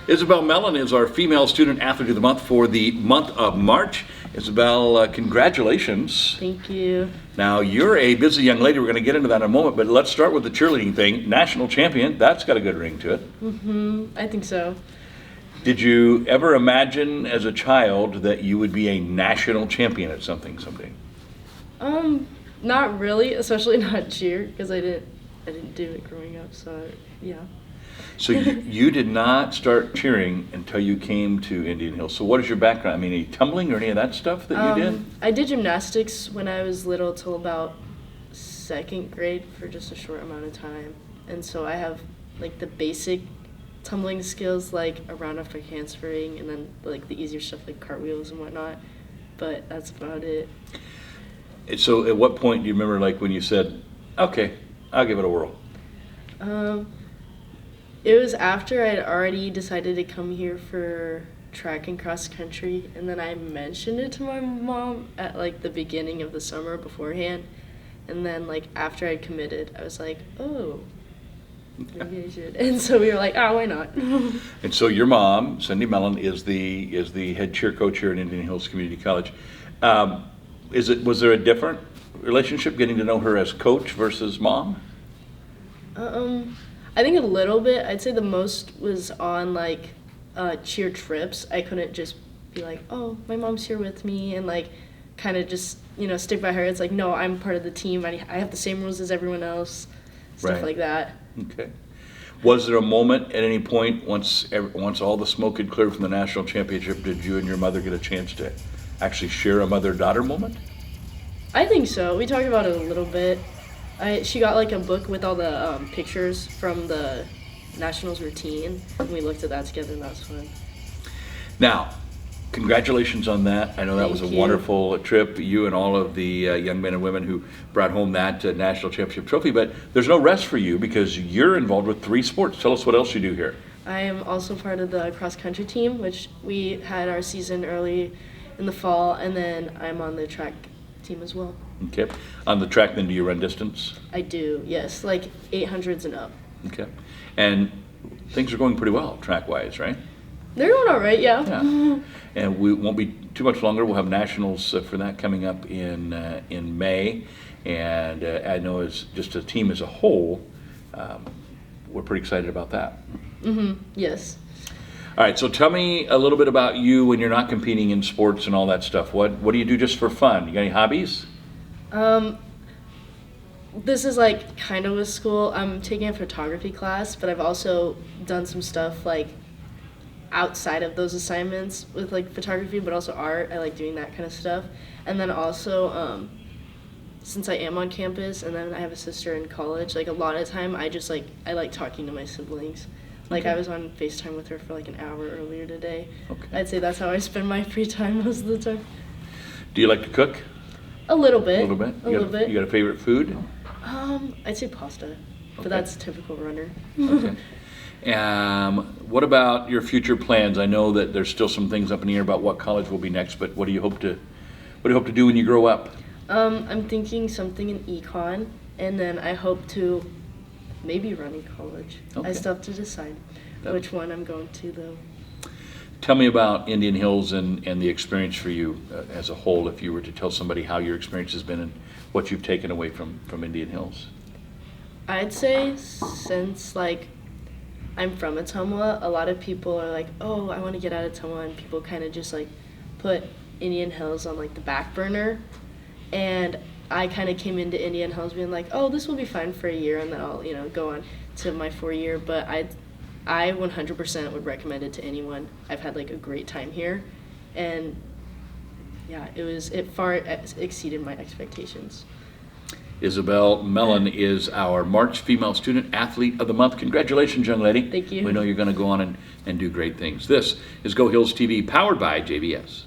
Isabelle Mellin is our Female Student Athlete of the Month for the month of March. Isabelle, congratulations. Thank you. Now, you're a busy young lady. We're going to get into that in a moment, but let's start with the cheerleading thing. National champion, that's got a good ring to it. I think so. Did you ever imagine as a child that you would be a national champion at something someday? Not really, especially not cheer, because I didn't do it growing up, so yeah. So you did not start cheering until you came to Indian Hills. So what is your background? I mean, any tumbling or any of that stuff that you did? I did gymnastics when I was little till about second grade for just a short amount of time. And so I have like the basic tumbling skills, like a round after handspring, and then like the easier stuff like cartwheels and whatnot. But that's about it. So at what point do you remember, like, when you said, okay, I'll give it a whirl? It was after I'd already decided to come here for track and cross country, and then I mentioned it to my mom at like the beginning of the summer beforehand, and then like after I'd committed, I was like, oh, maybe I should. And so we were like, oh, why not? And so your mom, Cindy Mellin, is the head cheer coach here at Indian Hills Community College. Was there a different relationship getting to know her as coach versus mom? I think a little bit. I'd say the most was on like cheer trips. I couldn't just be like, oh, my mom's here with me, and like kind of just stick by her. It's like, no, I'm part of the team. I have the same rules as everyone else, stuff Right. like that. Okay. Was there a moment at any point once all the smoke had cleared from the national championship, did you and your mother get a chance to actually share a mother-daughter moment? I think so. We talked about it a little bit. She got like a book with all the pictures from the Nationals routine, and we looked at that together, and that was fun. Now, congratulations on that. I know that was a Thank you. wonderful trip, you and all of the young men and women who brought home that national championship trophy, but there's no rest for you because you're involved with 3 sports. Tell us what else you do here. I am also part of the cross-country team, which we had our season early in the fall, and then I'm on the track team as well. Okay. On the track, then, do you run distance? I do, yes, like 800s and up. Okay. And things are going pretty well track-wise, right? They're going all right, yeah. Yeah. And we won't be too much longer. We'll have nationals for that coming up in May. And I know as just a team as a whole, we're pretty excited about that. Yes. All right, so tell me a little bit about you when you're not competing in sports and all that stuff. What do you do just for fun? You got any hobbies? This is like kind of with school. I'm taking a photography class, but I've also done some stuff like outside of those assignments with like photography, but also art. I like doing that kind of stuff. And then also, since I am on campus and then I have a sister in college, like a lot of the time I like talking to my siblings. Like Okay. I was on FaceTime with her for like an hour earlier today. Okay. I'd say that's how I spend my free time most of the time. Do you like to cook? A little bit. A little bit? A little bit. You got a favorite food? I'd say pasta, but Okay. that's typical runner. Okay. What about your future plans? I know that there's still some things up in the air about what college will be next, but what do you hope to do when you grow up? I'm thinking something in econ, and then I hope to maybe run in college. Okay. I still have to decide which one I'm going to, though. Tell me about Indian Hills and the experience for you as a whole, if you were to tell somebody how your experience has been and what you've taken away from Indian Hills. I'd say since like I'm from Ottumwa, a lot of people are like, oh, I want to get out of Ottumwa, and people kind of just like put Indian Hills on like the back burner. And I kind of came into Indian Hills being like, oh, this will be fine for a year, and then I'll go on to my 4-year. But I 100% would recommend it to anyone. I've had like a great time here, and yeah, it far exceeded my expectations. Isabelle Mellin is our March Female Student Athlete of the Month. Congratulations, young lady. Thank you. We know you're going to go on and do great things. This is Go Hills TV, powered by JBS.